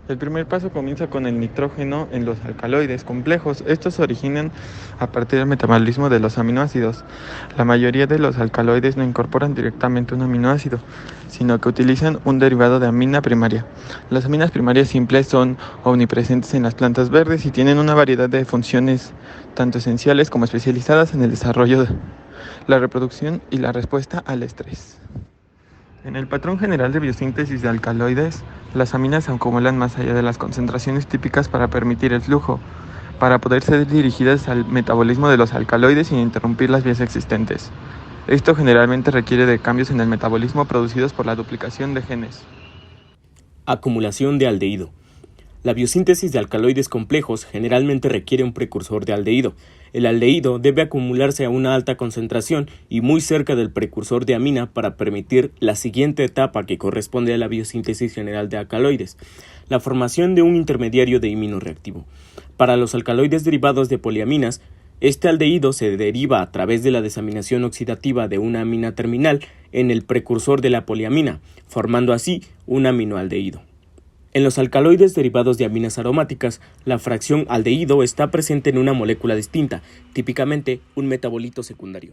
El primer paso comienza con el nitrógeno en los alcaloides complejos. Estos se originan a partir del metabolismo de los aminoácidos. La mayoría de los alcaloides no incorporan directamente un aminoácido, sino que utilizan un derivado de amina primaria. Las aminas primarias simples son omnipresentes en las plantas verdes y tienen una variedad de funciones tanto esenciales como especializadas en el desarrollo, la reproducción y la respuesta al estrés. En el patrón general de biosíntesis de alcaloides, las aminas se acumulan más allá de las concentraciones típicas para permitir el flujo, para poder ser dirigidas al metabolismo de los alcaloides sin interrumpir las vías existentes. Esto generalmente requiere de cambios en el metabolismo producidos por la duplicación de genes. Acumulación de aldehído. La biosíntesis de alcaloides complejos generalmente requiere un precursor de aldehído. El aldehído debe acumularse a una alta concentración y muy cerca del precursor de amina para permitir la siguiente etapa que corresponde a la biosíntesis general de alcaloides, la formación de un intermediario de imino reactivo. Para los alcaloides derivados de poliaminas, este aldehído se deriva a través de la desaminación oxidativa de una amina terminal en el precursor de la poliamina, formando así un aminoaldehído. En los alcaloides derivados de aminas aromáticas, la fracción aldehído está presente en una molécula distinta, típicamente un metabolito secundario.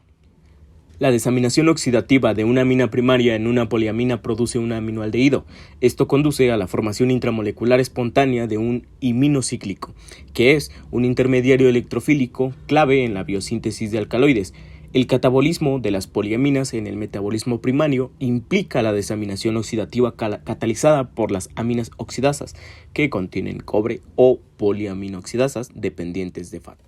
La desaminación oxidativa de una amina primaria en una poliamina produce un aminoaldehído. Esto conduce a la formación intramolecular espontánea de un imino cíclico, que es un intermediario electrofílico clave en la biosíntesis de alcaloides. El catabolismo de las poliaminas en el metabolismo primario implica la desaminación oxidativa catalizada por las aminas oxidasas, que contienen cobre, o poliaminoxidasas dependientes de FAT.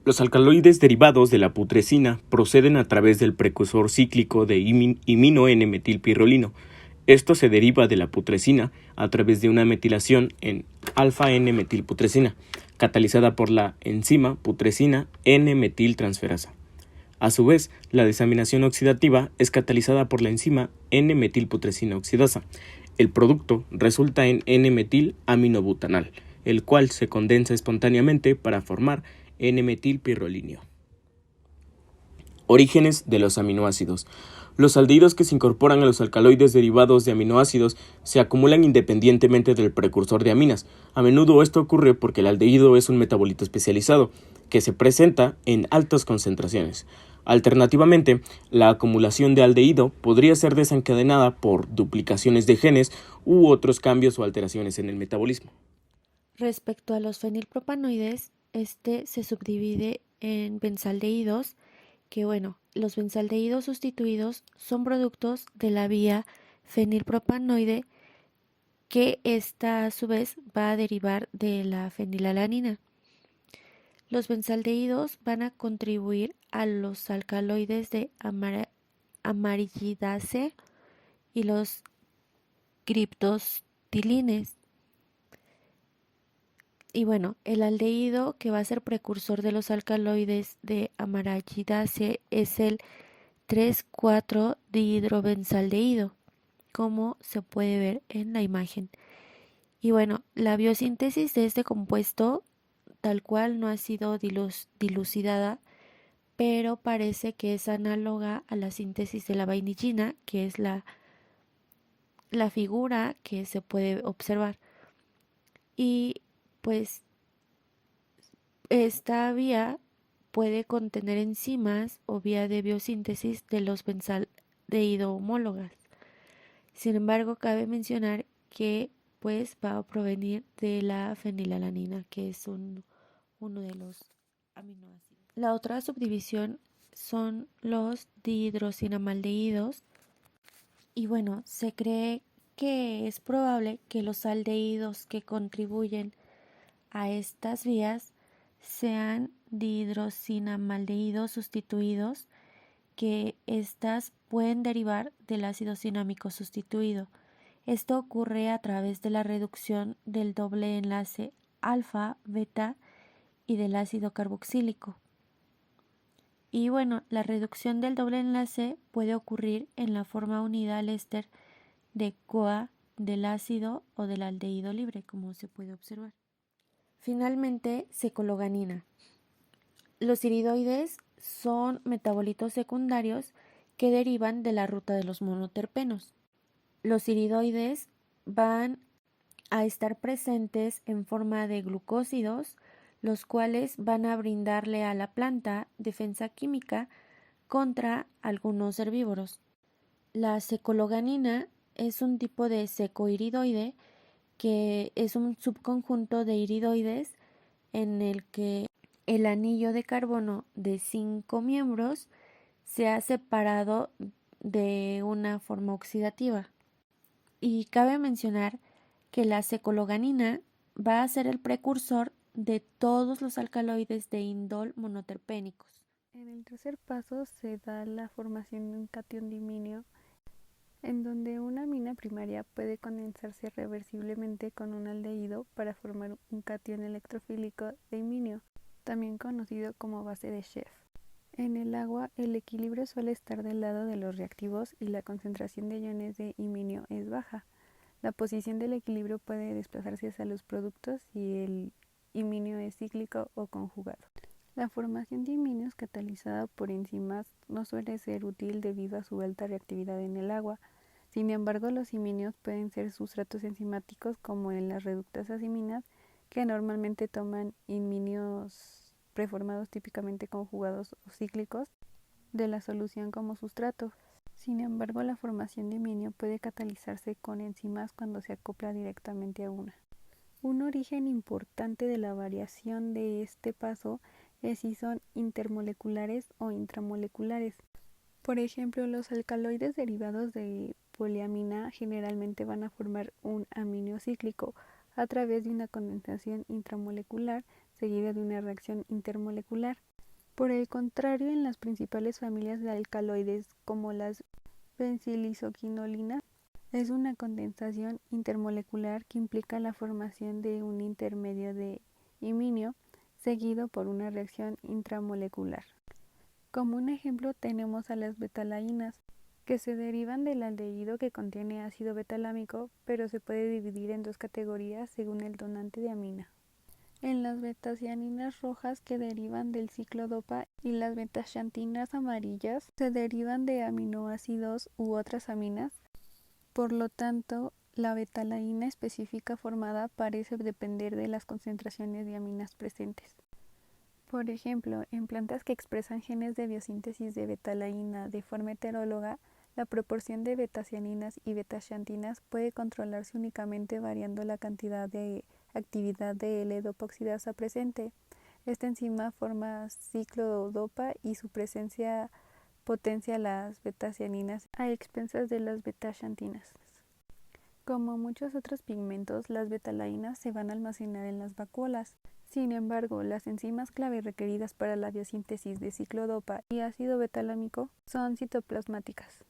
Los alcaloides derivados de la putrescina proceden a través del precursor cíclico de imino N-metilpirrolino. Esto se deriva de la putrescina a través de una metilación en alfa-N-metilputrescina, catalizada por la enzima putrescina N-metiltransferasa. A su vez, la desaminación oxidativa es catalizada por la enzima N-metilputrescina oxidasa. El producto resulta en N-metilaminobutanal, el cual se condensa espontáneamente para formar N-metilpirrolinio. Orígenes de los aminoácidos. Los aldehídos que se incorporan a los alcaloides derivados de aminoácidos se acumulan independientemente del precursor de aminas. A menudo esto ocurre porque el aldehído es un metabolito especializado que se presenta en altas concentraciones. Alternativamente, la acumulación de aldehído podría ser desencadenada por duplicaciones de genes u otros cambios o alteraciones en el metabolismo. Respecto a los fenilpropanoides, este se subdivide en benzaldehídos, que los benzaldehídos sustituidos son productos de la vía fenilpropanoide, que esta a su vez va a derivar de la fenilalanina. Los benzaldehídos van a contribuir a los alcaloides de amarillidase y los criptostilines. Y el aldehído que va a ser precursor de los alcaloides de amarillidase es el 3,4-dihidrobenzaldehído, como se puede ver en la imagen. Y la biosíntesis de este compuesto tal cual no ha sido dilucidada, pero parece que es análoga a la síntesis de la vainillina, que es la figura que se puede observar. Y pues esta vía puede contener enzimas o vía de biosíntesis de los benzaldehído homólogas. Sin embargo, cabe mencionar que pues va a provenir de la fenilalanina, que es uno de los aminoácidos. La otra subdivisión son los dihidrocinamaldehídos y se cree que es probable que los aldehídos que contribuyen a estas vías sean dihidrocinamaldehídos sustituidos, que estas pueden derivar del ácido cinámico sustituido. Esto ocurre a través de la reducción del doble enlace alfa, beta y del ácido carboxílico. Y la reducción del doble enlace puede ocurrir en la forma unida al éster de CoA del ácido o del aldehído libre, como se puede observar. Finalmente, secologanina. Los iridoides son metabolitos secundarios que derivan de la ruta de los monoterpenos. Los iridoides van a estar presentes en forma de glucósidos, los cuales van a brindarle a la planta defensa química contra algunos herbívoros. La secologanina es un tipo de secoiridoide que es un subconjunto de iridoides en el que el anillo de carbono de 5 miembros se ha separado de una forma oxidativa. Y cabe mencionar que la secologanina va a ser el precursor de todos los alcaloides de indol monoterpénicos. En el tercer paso se da la formación de un catión diminio, en donde una amina primaria puede condensarse reversiblemente con un aldehído para formar un catión electrofílico de iminio, también conocido como base de Schiff. En el agua, el equilibrio suele estar del lado de los reactivos y la concentración de iones de iminio es baja. La posición del equilibrio puede desplazarse hacia los productos si el iminio es cíclico o conjugado. La formación de iminios catalizada por enzimas no suele ser útil debido a su alta reactividad en el agua. Sin embargo, los iminios pueden ser sustratos enzimáticos como en las reductasas iminas, que normalmente toman iminios preformados típicamente conjugados o cíclicos de la solución como sustrato. Sin embargo, la formación de iminio puede catalizarse con enzimas cuando se acopla directamente a una. Un origen importante de la variación de este paso es si son intermoleculares o intramoleculares. Por ejemplo, los alcaloides derivados de poliamina generalmente van a formar un aminio cíclico a través de una condensación intramolecular seguida de una reacción intermolecular. Por el contrario, en las principales familias de alcaloides como las bencilizoquinolinas, es una condensación intermolecular que implica la formación de un intermedio de iminio seguido por una reacción intramolecular. Como un ejemplo tenemos a las betalainas, que se derivan del aldehído que contiene ácido betalámico, pero se puede dividir en dos categorías según el donante de amina. En las betacianinas rojas, que derivan del ciclodopa, y las betaxantinas amarillas se derivan de aminoácidos u otras aminas. Por lo tanto, la betalaína específica formada parece depender de las concentraciones de aminas presentes. Por ejemplo, en plantas que expresan genes de biosíntesis de betalaína de forma heteróloga, la proporción de betacianinas y betaxantinas puede controlarse únicamente variando la cantidad de actividad de L-dopa-oxidasa presente. Esta enzima forma ciclodopa y su presencia potencia las betacianinas a expensas de las betaxantinas. Como muchos otros pigmentos, las betalainas se van a almacenar en las vacuolas. Sin embargo, las enzimas clave requeridas para la biosíntesis de ciclodopa y ácido betalámico son citoplasmáticas.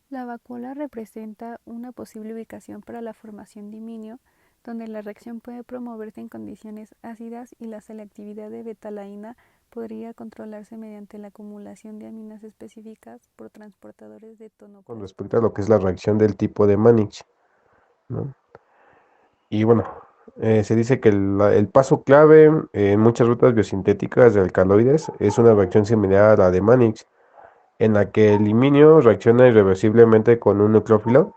La vacuola representa una posible ubicación para la formación de iminio, donde la reacción puede promoverse en condiciones ácidas y la selectividad de betalaína podría controlarse mediante la acumulación de aminas específicas por transportadores de tono. Con respecto a lo que es la reacción del tipo de Mannich, ¿no? Y bueno, se dice que el paso clave en muchas rutas biosintéticas de alcaloides es una reacción similar a la de Mannich, en la que el iminio reacciona irreversiblemente con un nucleófilo.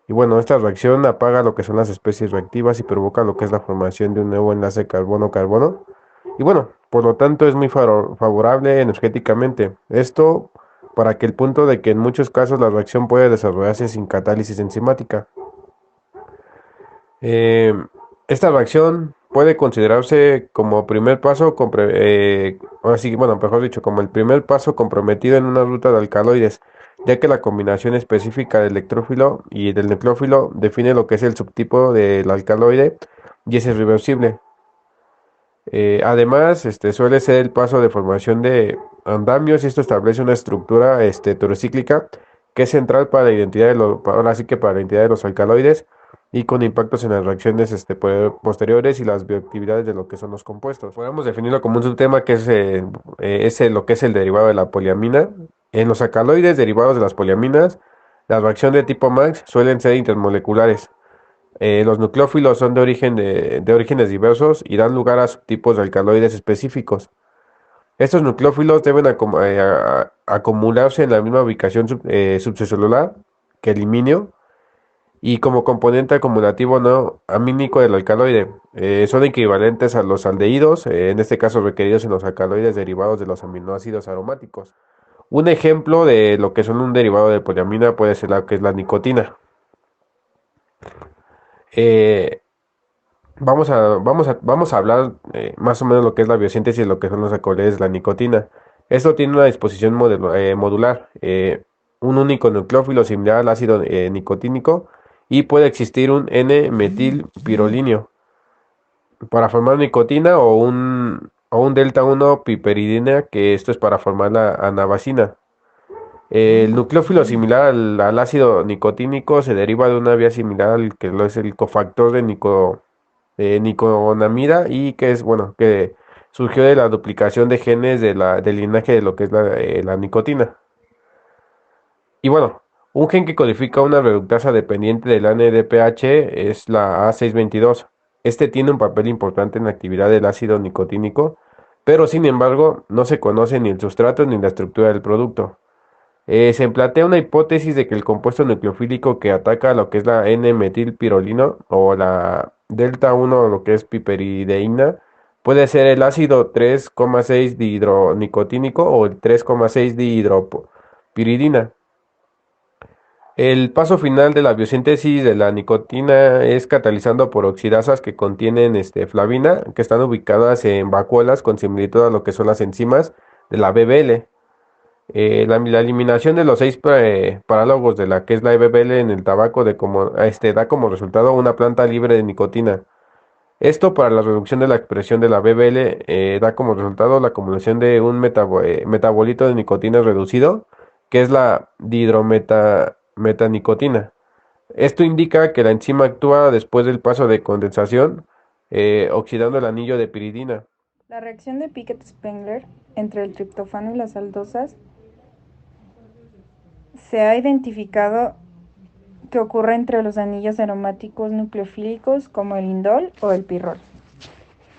Y bueno, esta reacción apaga lo que son las especies reactivas y provoca lo que es la formación de un nuevo enlace carbono-carbono. Y bueno, por lo tanto es muy favorable energéticamente. Esto para que el punto de que en muchos casos la reacción puede desarrollarse sin catálisis enzimática. Esta reacción puede considerarse como primer paso, mejor dicho, como el primer paso comprometido en una ruta de alcaloides, ya que la combinación específica del electrófilo y del nucleófilo define lo que es el subtipo del alcaloide y es irreversible. Además, suele ser el paso de formación de andamios y esto establece una estructura heterocíclica que es central para la identidad para la identidad de los alcaloides y con impactos en las reacciones posteriores y las bioactividades de lo que son los compuestos. Podemos definirlo como un subtema que es lo que es el derivado de la poliamina. En los alcaloides derivados de las poliaminas, la reacción de tipo MAX suelen ser intermoleculares. Los nucleófilos son de orígenes diversos y dan lugar a subtipos de alcaloides específicos. Estos nucleófilos deben acumularse en la misma ubicación subcelular que el iminio y como componente acumulativo no amínico del alcaloide. Son equivalentes a los aldehídos, en este caso requeridos en los alcaloides derivados de los aminoácidos aromáticos. Un ejemplo de lo que son un derivado de poliamina puede ser la que es la nicotina. Eh, vamos a hablar más o menos lo que es la biosíntesis, lo que son los alcaloides de la nicotina. Esto tiene una disposición modular, un único nucleófilo similar al ácido nicotínico y puede existir un N-metilpirolinio para formar nicotina o un delta 1 piperidina, que esto es para formar la anabasina. El nucleófilo similar al ácido nicotínico se deriva de una vía similar al que lo es el cofactor de nicotinamida y que es, bueno, que surgió de la duplicación de genes del linaje de lo que es la nicotina. Y bueno, un gen que codifica una reductasa dependiente del NADPH es la A622. Este tiene un papel importante en la actividad del ácido nicotínico, pero sin embargo no se conoce ni el sustrato ni la estructura del producto. Se plantea una hipótesis de que el compuesto nucleofílico que ataca lo que es la N-metilpirolina o la delta 1, lo que es piperideína, puede ser el ácido 3,6 dihidronicotínico o el 3,6 dihidropiridina. El paso final de la biosíntesis de la nicotina es catalizando por oxidasas que contienen flavina, que están ubicadas en vacuolas con similitud a lo que son las enzimas de la BBL. La eliminación de los 6 parálogos de la que es la BBL en el tabaco da como resultado una planta libre de nicotina. Esto para la reducción de la expresión de la BBL da como resultado la acumulación de un metabolito de nicotina reducido, que es la dihidrometanicotina. Esto indica que la enzima actúa después del paso de condensación, oxidando el anillo de piridina. La reacción de Pickett-Spengler entre el triptófano y las aldosas se ha identificado que ocurre entre los anillos aromáticos nucleofílicos como el indol o el pirrol.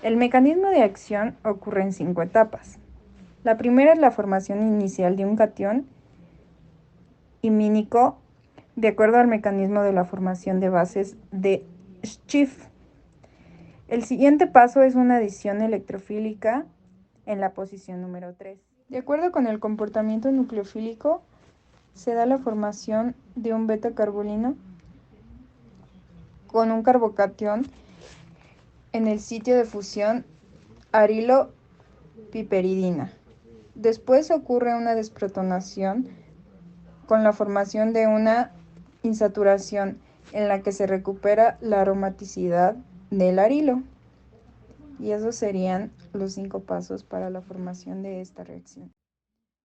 El mecanismo de acción ocurre en 5 etapas. La primera es la formación inicial de un catión imínico de acuerdo al mecanismo de la formación de bases de Schiff. El siguiente paso es una adición electrofílica en la posición número 3. De acuerdo con el comportamiento nucleofílico, se da la formación de un beta-carbonilo con un carbocatión en el sitio de fusión arilo-piperidina. Después ocurre una desprotonación con la formación de una insaturación en la que se recupera la aromaticidad del arilo. Y esos serían los 5 pasos para la formación de esta reacción.